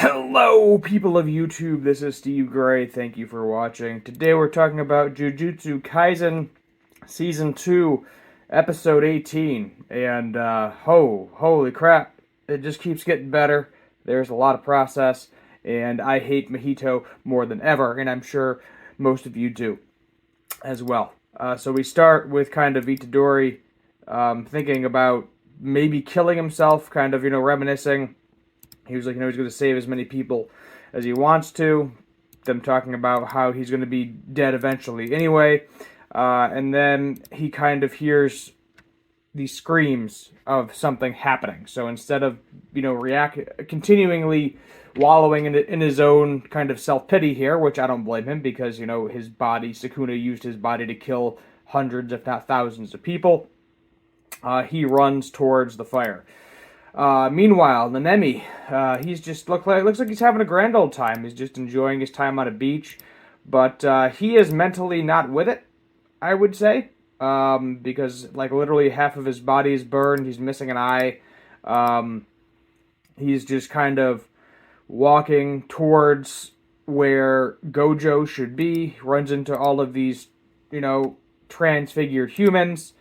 Hello, people of YouTube. This is Steve Gray. Thank you for watching. Today we're talking about Jujutsu Kaisen Season 2, Episode 18. And, holy crap. It just keeps getting better. There's a lot of process. And I hate Mahito more than ever. And I'm sure most of you do as well. So we start with kind of Itadori thinking about maybe killing himself, kind of, reminiscing. He was like, he's going to save as many people as he wants to. Them talking about how he's going to be dead eventually anyway. And then he kind of hears these screams of something happening. So instead of, continually wallowing in his own kind of self-pity here, which I don't blame him because, his body, Sukuna used his body to kill hundreds, if not thousands of people. He runs towards the fire. Meanwhile, Nanami, he's just looks like he's having a grand old time. He's just enjoying his time on a beach, but he is mentally not with it, I would say, because literally half of his body is burned. He's missing an eye. He's just kind of walking towards where Gojo should be. He runs into all of these, transfigured humans.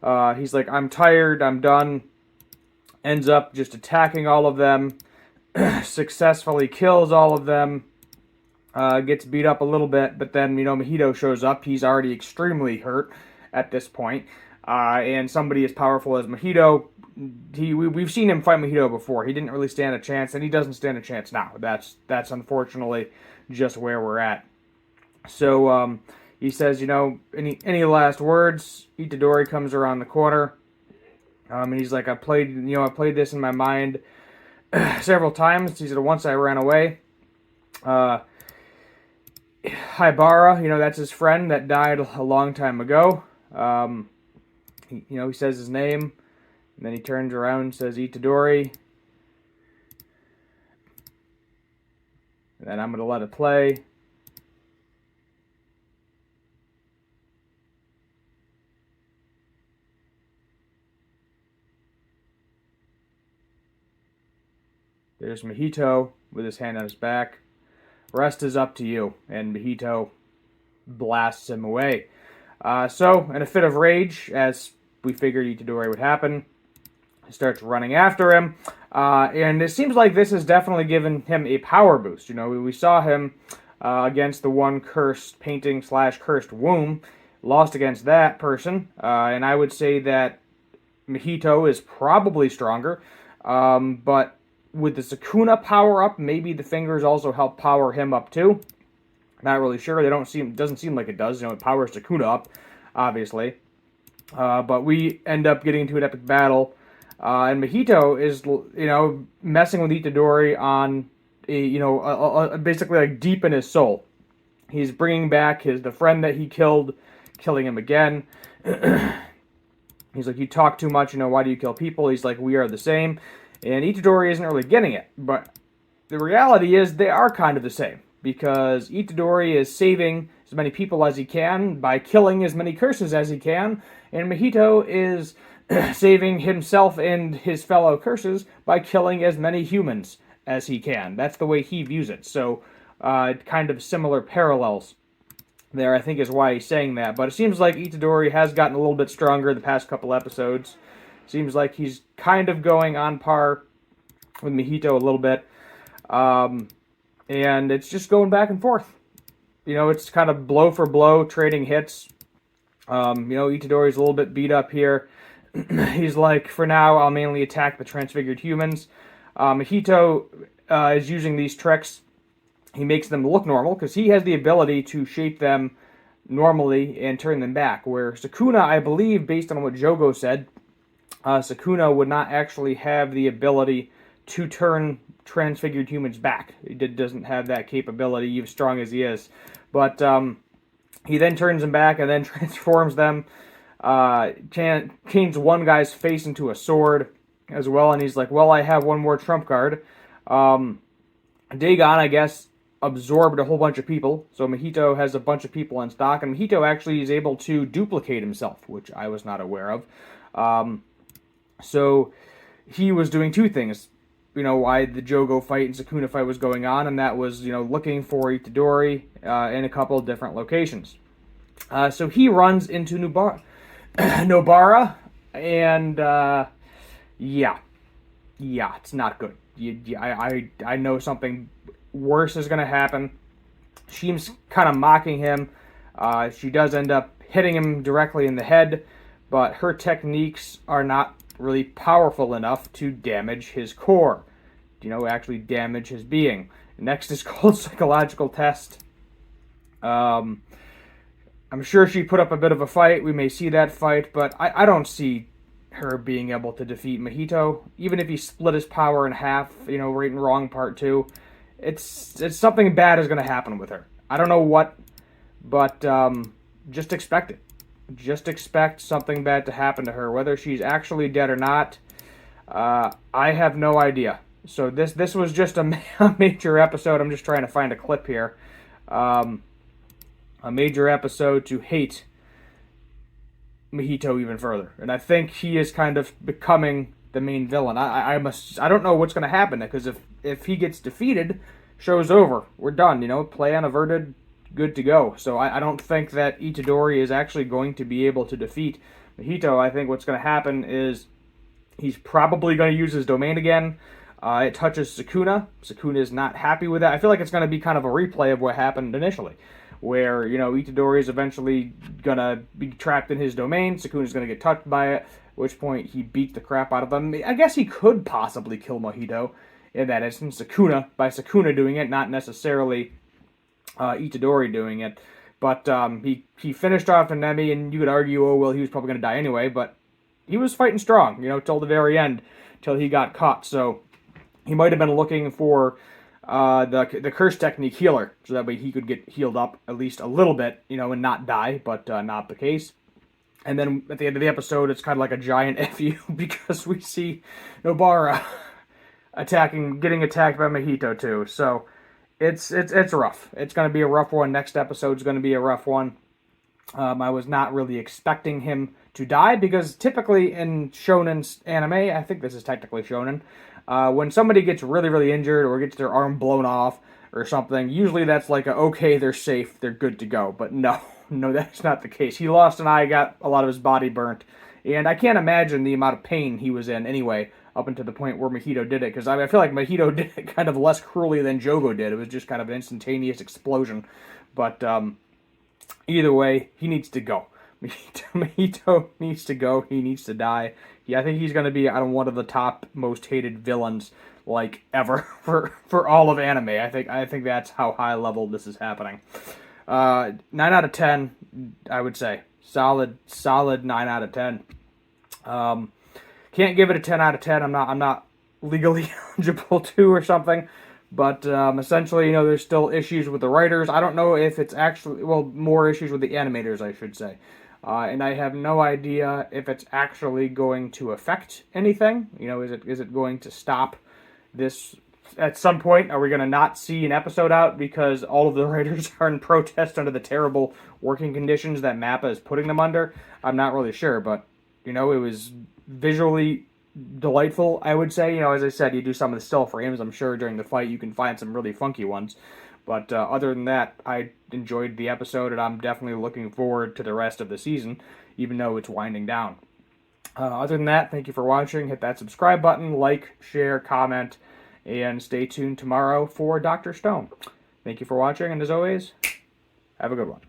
He's like, I'm tired. I'm done. Ends up just attacking all of them, successfully kills all of them, gets beat up a little bit, but then, Mahito shows up. He's already extremely hurt at this point, and somebody as powerful as Mahito, we've seen him fight Mahito before. He didn't really stand a chance, and he doesn't stand a chance now. That's unfortunately just where we're at. So, he says, any last words? Itadori comes around the corner. And he's like, I played this in my mind several times. He said, once I ran away. Nobara, that's his friend that died a long time ago. He says his name, and then he turns around and says, Itadori. And then I'm going to let it play. There's Mahito with his hand on his back. Rest is up to you. And Mahito blasts him away. So, in a fit of rage, as we figured Itadori would happen, he starts running after him. And it seems like this has definitely given him a power boost. We saw him against the one cursed painting / cursed womb. Lost against that person. And I would say that Mahito is probably stronger. But with the Sukuna power up, maybe the fingers also help power him up too. Not really sure. Doesn't seem like it does. It powers Sukuna up, obviously. But we end up getting into an epic battle, and Mahito is messing with Itadori on basically deep in his soul. He's bringing back the friend that he killed, killing him again. He's like, you talk too much. Why do you kill people? He's like, we are the same. And Itadori isn't really getting it, but the reality is they are kind of the same, because Itadori is saving as many people as he can by killing as many curses as he can, and Mahito is saving himself and his fellow curses by killing as many humans as he can. That's the way he views it, so kind of similar parallels there, I think, is why he's saying that. But it seems like Itadori has gotten a little bit stronger the past couple episodes. Seems like he's kind of going on par with Mahito a little bit. And it's just going back and forth. It's kind of blow for blow, trading hits. Itadori's a little bit beat up here. He's like, for now, I'll mainly attack the transfigured humans. Mahito is using these tricks. He makes them look normal, because he has the ability to shape them normally and turn them back. Where Sukuna, I believe, based on what Jogo said, Sukuna would not actually have the ability to turn transfigured humans back. He doesn't have that capability, even strong as he is. But he then turns them back and then transforms them, changes one guy's face into a sword as well, and he's like, well, I have one more trump card. Dagon, I guess, absorbed a whole bunch of people, so Mahito has a bunch of people in stock, and Mahito actually is able to duplicate himself, which I was not aware of. So he was doing two things. why the Jogo fight and Sukuna fight was going on, and that was, looking for Itadori in a couple of different locations. So he runs into Nobara, and yeah, it's not good. I know something worse is going to happen. She's kind of mocking him. She does end up hitting him directly in the head, but her techniques are not really powerful enough to damage his core. Actually damage his being. Next is called Psychological Test. I'm sure she put up a bit of a fight. We may see that fight, but I don't see her being able to defeat Mahito. Even if he split his power in half, right and wrong part 2, it's something bad is going to happen with her. I don't know what, but just expect it. Just expect something bad to happen to her. Whether she's actually dead or not, I have no idea. So this was just a major episode. I'm just trying to find a clip here. A major episode to hate Mahito even further. And I think he is kind of becoming the main villain. I don't know what's going to happen, because if he gets defeated, show's over. We're done. Plan averted. Good to go. So I don't think that Itadori is actually going to be able to defeat Mahito. I think what's going to happen is he's probably going to use his domain again. It touches Sukuna. Sukuna is not happy with that. I feel like it's going to be kind of a replay of what happened initially, where, Itadori is eventually going to be trapped in his domain. Sukuna's going to get touched by it, at which point he beats the crap out of him. I guess he could possibly kill Mahito in that instance. By Sukuna doing it, not necessarily Itadori doing it. But he finished off Nanami, and you could argue, oh, well, he was probably going to die anyway, but he was fighting strong, till the very end, till he got caught. So he might have been looking for the curse technique healer, so that way he could get healed up at least a little bit, and not die, but not the case. And then at the end of the episode, it's kind of like a giant FU, because we see Nobara getting attacked by Mahito too. So it's rough. It's going to be a rough one. Next episode's going to be a rough one. I was not really expecting him to die, because typically in shonen anime, I think this is technically shonen, when somebody gets really, really injured or gets their arm blown off or something, usually that's like okay, they're safe, they're good to go. But no, that's not the case. He lost an eye, got a lot of his body burnt, and I can't imagine the amount of pain he was in anyway, up until the point where Mahito did it, because I feel like Mahito did it kind of less cruelly than Jogo did. It was just kind of an instantaneous explosion. But either way, he needs to go. Mahito needs to go. He needs to die. I think he's going to be one of the top most hated villains like ever for all of anime. I think that's how high level this is happening. 9 out of 10, I would say. Solid 9 out of 10. Can't give it a 10 out of 10. I'm not legally eligible to or something. But essentially, there's still issues with the writers. I don't know if it's actually, more issues with the animators, I should say. And I have no idea if it's actually going to affect anything. Is it going to stop this at some point? Are we going to not see an episode out because all of the writers are in protest under the terrible working conditions that MAPPA is putting them under? I'm not really sure, but, it was visually delightful, I would say. As I said, you do some of the still frames. I'm sure during the fight you can find some really funky ones. But other than that, I enjoyed the episode, and I'm definitely looking forward to the rest of the season, even though it's winding down. Other than that, thank you for watching. Hit that subscribe button, like, share, comment, and stay tuned tomorrow for Dr. Stone. Thank you for watching, and as always, have a good one.